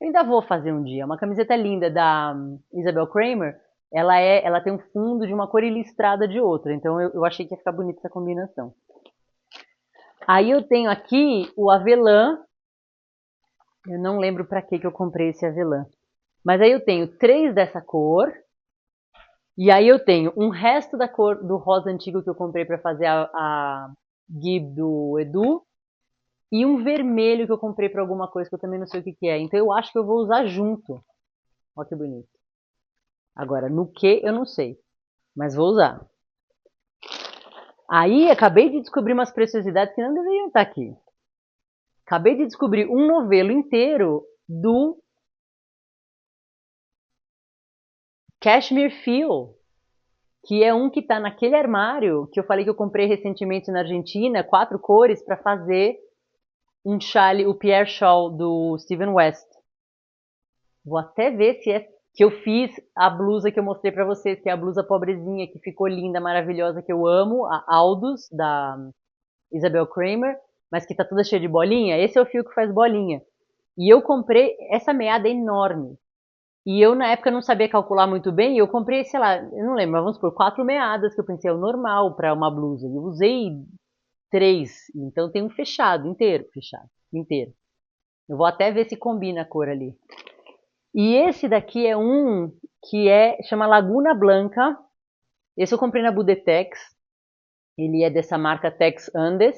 eu ainda vou fazer um dia. Uma camiseta linda da Isabel Kramer, ela tem um fundo de uma cor e listrada de outra. Então eu achei que ia ficar bonita essa combinação. Aí eu tenho aqui o avelã. Eu não lembro para que eu comprei esse avelã. Mas aí eu tenho 3 dessa cor. E aí eu tenho um resto da cor do rosa antigo que eu comprei para fazer a Gib do Edu. E um vermelho que eu comprei para alguma coisa que eu também não sei o que que é. Então eu acho que eu vou usar junto. Olha que bonito. Agora, no que eu não sei. Mas vou usar. Aí acabei de descobrir umas preciosidades que não deveriam estar aqui. Acabei de descobrir um novelo inteiro do Cashmere Feel, que é um que está naquele armário que eu falei que eu comprei recentemente na Argentina, 4 cores para fazer um chale, o Pierre Shawl do Steven West. Vou até ver se é que eu fiz a blusa que eu mostrei para vocês, que é a blusa pobrezinha, que ficou linda, maravilhosa, que eu amo, a Aldous, da Isabel Kramer, mas que tá toda cheia de bolinha. Esse é o fio que faz bolinha. E eu comprei essa meada enorme. E eu, na época, não sabia calcular muito bem, e eu comprei, sei lá, eu não lembro, mas vamos por 4 meadas, que eu pensei, é o normal para uma blusa. E eu usei 3, então tem um fechado, inteiro. Eu vou até ver se combina a cor ali. E esse daqui é um que chama Laguna Blanca. Esse eu comprei na Budetex. Ele é dessa marca Tex Andes.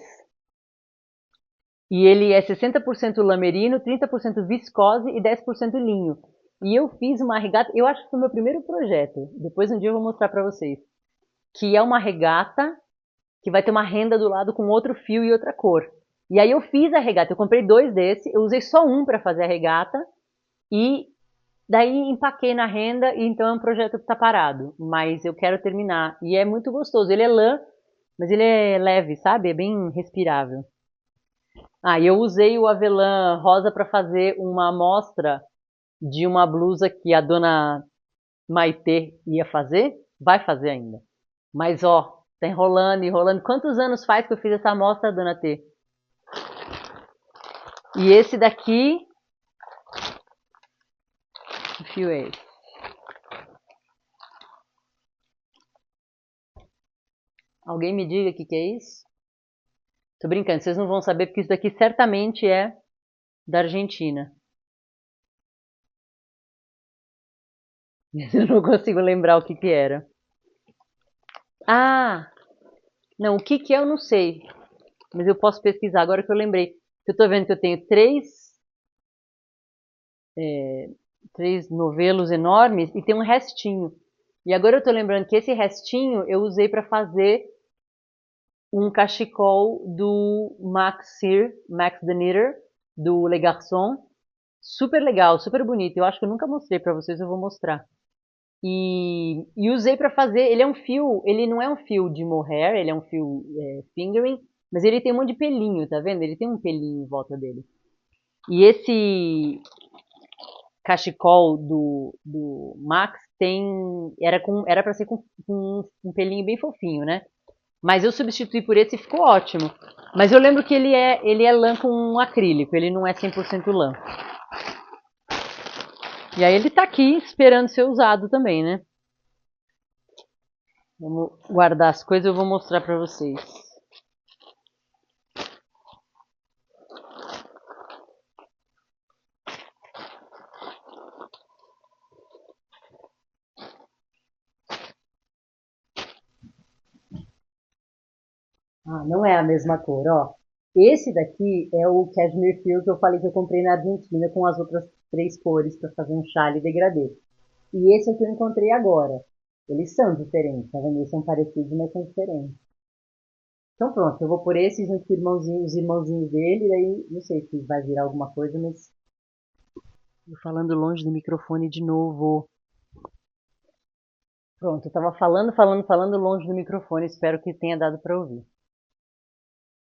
E ele é 60% lã merino, 30% viscose e 10% linho. E eu fiz uma regata, eu acho que foi o meu primeiro projeto. Depois um dia eu vou mostrar para vocês. Que é uma regata que vai ter uma renda do lado com outro fio e outra cor. E aí eu fiz a regata, eu comprei 2 desse, eu usei só um para fazer a regata e daí empaquei na renda e então é um projeto que está parado, mas eu quero terminar. E é muito gostoso, ele é lã, mas ele é leve, sabe? É bem respirável. Ah, e eu usei o avelã rosa para fazer uma amostra de uma blusa que a dona Maitê ia fazer, vai fazer ainda. Mas ó, tá enrolando, enrolando. Quantos anos faz que eu fiz essa amostra, dona T? E esse daqui, que fio é esse? Alguém me diga o que é isso? Tô brincando, vocês não vão saber porque isso daqui certamente é da Argentina. Eu não consigo lembrar o que era. Ah, não, o que é eu não sei. Mas eu posso pesquisar agora que eu lembrei. Eu tô vendo que eu tenho 3 novelos enormes e tem um restinho. E agora eu tô lembrando que esse restinho eu usei para fazer um cachecol do Max Cyr, Max the Knitter, do Le Garçon. Super legal, super bonito. Eu acho que eu nunca mostrei pra vocês, eu vou mostrar. E usei pra fazer. Ele é um fio, ele não é um fio de mohair, ele é um fio fingering, mas ele tem um monte de pelinho, tá vendo? Ele tem um pelinho em volta dele. E esse cachecol do Max era para ser com um pelinho bem fofinho, né? Mas eu substituí por esse e ficou ótimo. Mas eu lembro que ele é lã com um acrílico, ele não é 100% lã. E aí ele tá aqui esperando ser usado também, né? Vamos guardar as coisas, eu vou mostrar pra vocês. Ah, não é a mesma cor, ó. Esse daqui é o Cashmere Feel que eu falei que eu comprei na Argentina com as outras três cores para fazer um chale degradê. E esse é o que eu encontrei agora. Eles são diferentes, tá vendo? Eles são parecidos, mas são diferentes. Então pronto, eu vou por esses junto com os irmãozinhos dele, daí não sei se vai virar alguma coisa, mas tô falando longe do microfone de novo. Pronto, eu tava falando longe do microfone, espero que tenha dado para ouvir.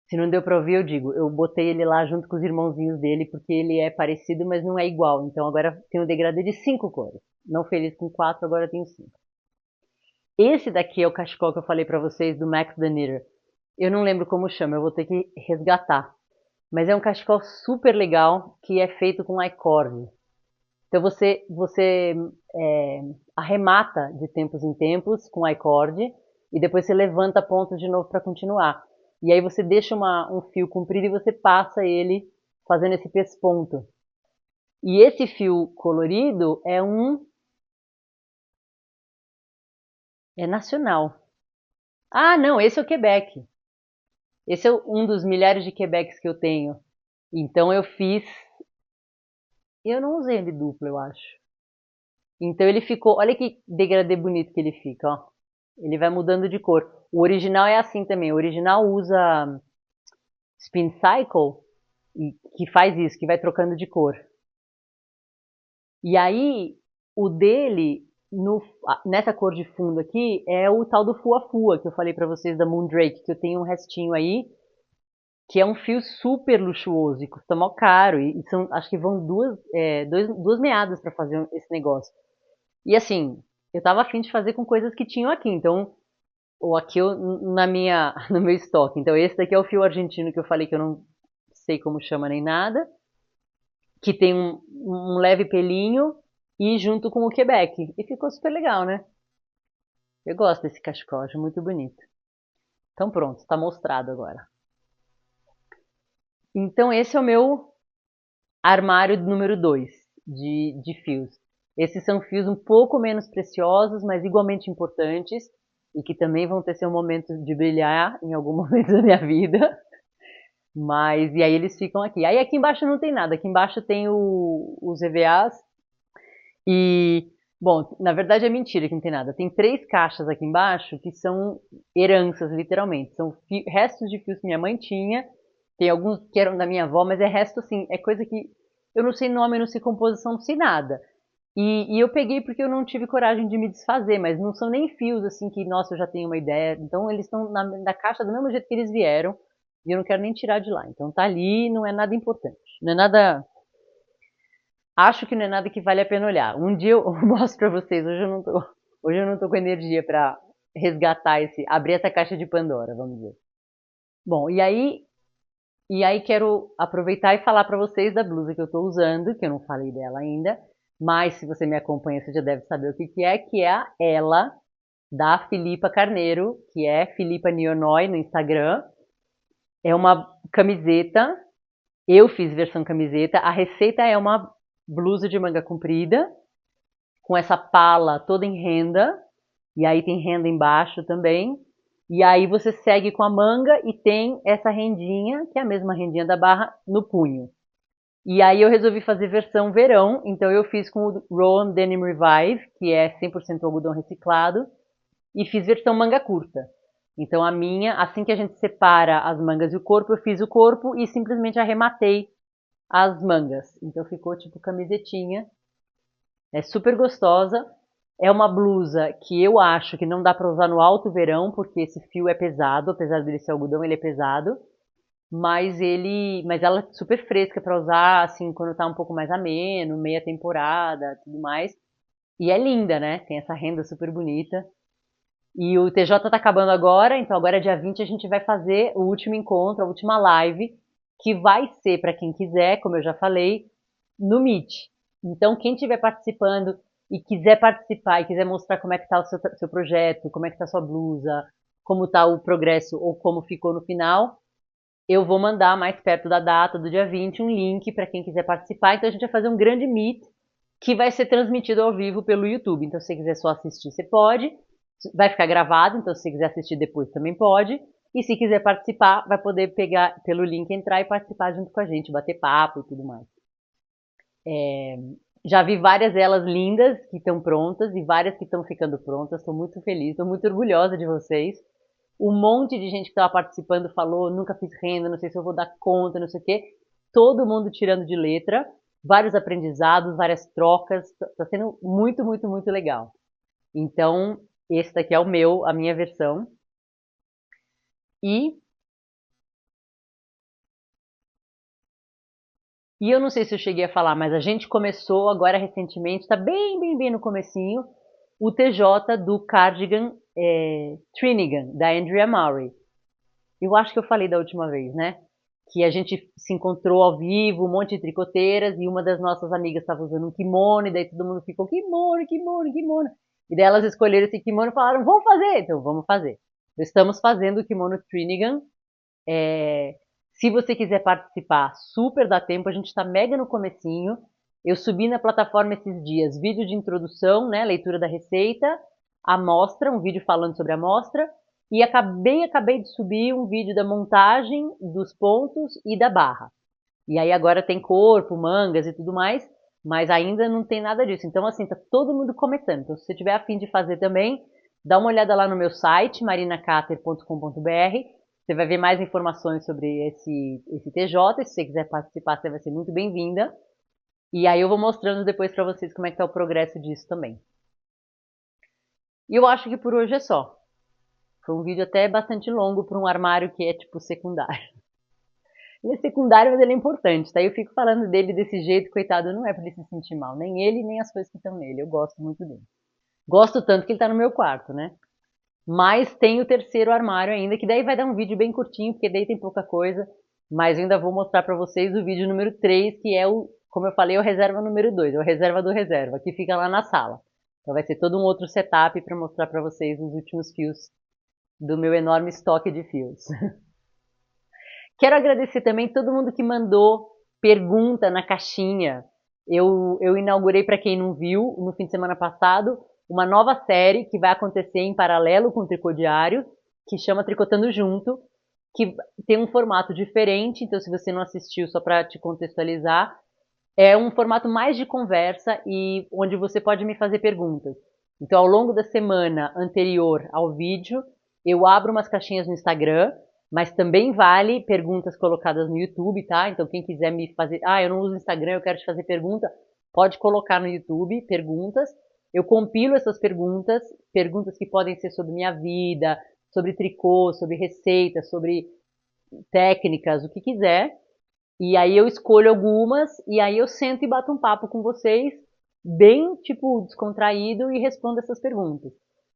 Se não deu pra ouvir, eu digo, eu botei ele lá junto com os irmãozinhos dele, porque ele é parecido, mas não é igual. Então agora tem um degradê de 5 cores. Não feliz com 4, agora tenho 5. Esse daqui é o cachecol que eu falei pra vocês, do Max the Knitter. Eu não lembro como chama, eu vou ter que resgatar. Mas é um cachecol super legal, que é feito com icord. Então você arremata de tempos em tempos com icord, e depois você levanta a ponta de novo para continuar. E aí você deixa um fio comprido e você passa ele fazendo esse pesponto. E esse fio colorido é nacional. Ah, não, esse é o Quebec. Esse é um dos milhares de Quebecs que eu tenho. Então eu não usei ele duplo, eu acho. Então ele ficou, olha que degradê bonito que ele fica, ó. Ele vai mudando de cor. O original é assim também. O original usa Spin Cycle, que faz isso, que vai trocando de cor. E aí, o dele, nessa cor de fundo aqui, é o tal do Fua Fua, que eu falei pra vocês da Moondrake, que eu tenho um restinho aí, que é um fio super luxuoso e custa mó caro. E são, acho que vão duas meadas pra fazer esse negócio. E assim, eu tava afim de fazer com coisas que tinham aqui, então ou aqui no meu estoque. Então esse daqui é o fio argentino que eu falei que eu não sei como chama nem nada, que tem um leve pelinho e junto com o Quebec. E ficou super legal, né? Eu gosto desse cachecol, acho muito bonito. Então pronto, está mostrado agora. Então esse é o meu armário número 2 de fios. Esses são fios um pouco menos preciosos, mas igualmente importantes e que também vão ter seu momento de brilhar em algum momento da minha vida. Mas, e aí eles ficam aqui. Aí aqui embaixo não tem nada, aqui embaixo tem os EVAs e, bom, na verdade é mentira que não tem nada. Tem 3 caixas aqui embaixo que são heranças, literalmente. São restos de fios que minha mãe tinha, tem alguns que eram da minha avó, mas é resto assim, é coisa que eu não sei nome, não sei composição, não sei nada. E eu peguei porque eu não tive coragem de me desfazer, mas não são nem fios assim que, nossa, eu já tenho uma ideia. Então eles estão na caixa do mesmo jeito que eles vieram e eu não quero nem tirar de lá. Então tá ali, não é nada importante. Não é nada. Acho que não é nada que vale a pena olhar. Um dia eu mostro pra vocês. Hoje eu não tô com energia pra resgatar abrir essa caixa de Pandora, vamos dizer. Bom, e aí quero aproveitar e falar pra vocês da blusa que eu tô usando, que eu não falei dela ainda, mas se você me acompanha, você já deve saber o que é a Ela da Filipa Carneiro, que é Filipa Nionoi no Instagram. É uma camiseta, eu fiz versão camiseta, a receita é uma blusa de manga comprida, com essa pala toda em renda, e aí tem renda embaixo também, e aí você segue com a manga e tem essa rendinha, que é a mesma rendinha da barra, no punho. E aí eu resolvi fazer versão verão, então eu fiz com o Rowan Denim Revive, que é 100% algodão reciclado, e fiz versão manga curta. Então a minha, assim que a gente separa as mangas e o corpo, eu fiz o corpo e simplesmente arrematei as mangas. Então ficou tipo camisetinha. É super gostosa. É uma blusa que eu acho que não dá para usar no alto verão, porque esse fio é pesado, apesar dele ser algodão, ele é pesado. Mas ela é super fresca para usar assim quando tá um pouco mais ameno, meia temporada, tudo mais. E é linda, né? Tem essa renda super bonita. E o TJ tá acabando agora, então agora dia 20 a gente vai fazer o último encontro, a última live, que vai ser para quem quiser, como eu já falei, no Meet. Então quem estiver participando e quiser participar e quiser mostrar como é que tá o seu projeto, como é que tá a sua blusa, como tá o progresso ou como ficou no final, eu vou mandar mais perto da data do dia 20 um link para quem quiser participar. Então a gente vai fazer um grande meet que vai ser transmitido ao vivo pelo YouTube. Então se você quiser só assistir, você pode. Vai ficar gravado, então se você quiser assistir depois também pode. E se quiser participar, vai poder pegar pelo link, entrar e participar junto com a gente, bater papo e tudo mais. Já vi várias delas lindas que estão prontas e várias que estão ficando prontas. Estou muito feliz, estou muito orgulhosa de vocês. Um monte de gente que estava participando falou, nunca fiz renda, não sei se eu vou dar conta, não sei o quê. Todo mundo tirando de letra, vários aprendizados, várias trocas. Está sendo muito, muito, muito legal. Então, esse daqui é a minha versão. E, e eu não sei se eu cheguei a falar, mas a gente começou agora recentemente, está bem, bem, bem no comecinho, o TJ do Cardigan Trinigan, da Andrea Maury. Eu acho que eu falei da última vez, né? Que a gente se encontrou ao vivo, um monte de tricoteiras, e uma das nossas amigas estava usando um kimono, e daí todo mundo ficou, kimono, kimono, kimono. E daí elas escolheram esse kimono e falaram, vamos fazer! Então, vamos fazer. Estamos fazendo o kimono Trinigan. Se você quiser participar, super dá tempo, a gente está mega no comecinho. Eu subi na plataforma esses dias vídeo de introdução, né, leitura da receita, amostra, um vídeo falando sobre a amostra, e acabei de subir um vídeo da montagem dos pontos e da barra. E aí agora tem corpo, mangas e tudo mais, mas ainda não tem nada disso. Então assim, tá todo mundo começando. Então se você tiver a fim de fazer também, dá uma olhada lá no meu site, marinacater.com.br. Você vai ver mais informações sobre esse TJ. Se você quiser participar, você vai ser muito bem-vinda. E aí eu vou mostrando depois para vocês como é que tá o progresso disso também. E eu acho que por hoje é só. Foi um vídeo até bastante longo para um armário que é tipo secundário. Ele é secundário, mas ele é importante, tá? Eu fico falando dele desse jeito, coitado, não é pra ele se sentir mal. Nem ele, nem as coisas que estão nele. Eu gosto muito dele. Gosto tanto que ele tá no meu quarto, né? Mas tem o terceiro armário ainda, que daí vai dar um vídeo bem curtinho, porque daí tem pouca coisa. Mas eu ainda vou mostrar pra vocês o vídeo número 3, que é o, como eu falei, é o reserva número 2, é o reserva do reserva, que fica lá na sala. Então vai ser todo um outro setup para mostrar pra vocês os últimos fios do meu enorme estoque de fios. Quero agradecer também todo mundo que mandou pergunta na caixinha. Eu inaugurei, para quem não viu, no fim de semana passado, uma nova série que vai acontecer em paralelo com o Tricô Diário, que chama Tricotando Junto, que tem um formato diferente, então se você não assistiu, só para te contextualizar, é um formato mais de conversa e onde você pode me fazer perguntas. Então, ao longo da semana anterior ao vídeo, eu abro umas caixinhas no Instagram, mas também vale perguntas colocadas no YouTube, tá? Então, quem quiser me fazer, eu não uso Instagram, eu quero te fazer pergunta, pode colocar no YouTube perguntas. Eu compilo essas perguntas, perguntas que podem ser sobre minha vida, sobre tricô, sobre receitas, sobre técnicas, o que quiser. E aí eu escolho algumas e aí eu sento e bato um papo com vocês, bem, tipo, descontraído e respondo essas perguntas.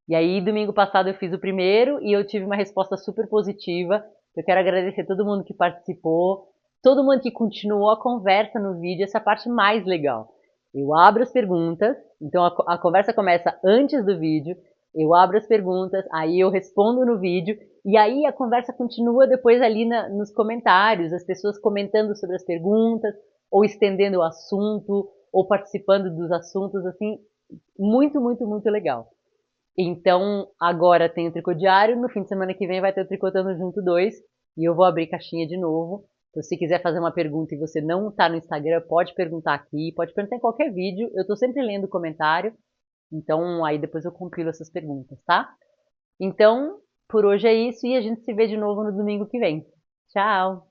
E aí, domingo passado eu fiz o primeiro e eu tive uma resposta super positiva. Eu quero agradecer todo mundo que participou, todo mundo que continuou a conversa no vídeo, essa é a parte mais legal. Eu abro as perguntas, então a conversa começa antes do vídeo, eu abro as perguntas, aí eu respondo no vídeo, e aí a conversa continua depois ali nos comentários, as pessoas comentando sobre as perguntas, ou estendendo o assunto, ou participando dos assuntos, assim, muito, muito, muito legal. Então, agora tem o Tricô Diário, no fim de semana que vem vai ter o Tricotando Junto 2, e eu vou abrir caixinha de novo. Então, se quiser fazer uma pergunta e você não está no Instagram, pode perguntar aqui, pode perguntar em qualquer vídeo, eu estou sempre lendo o comentário, então aí depois eu compilo essas perguntas, tá? Então, por hoje é isso e a gente se vê de novo no domingo que vem. Tchau!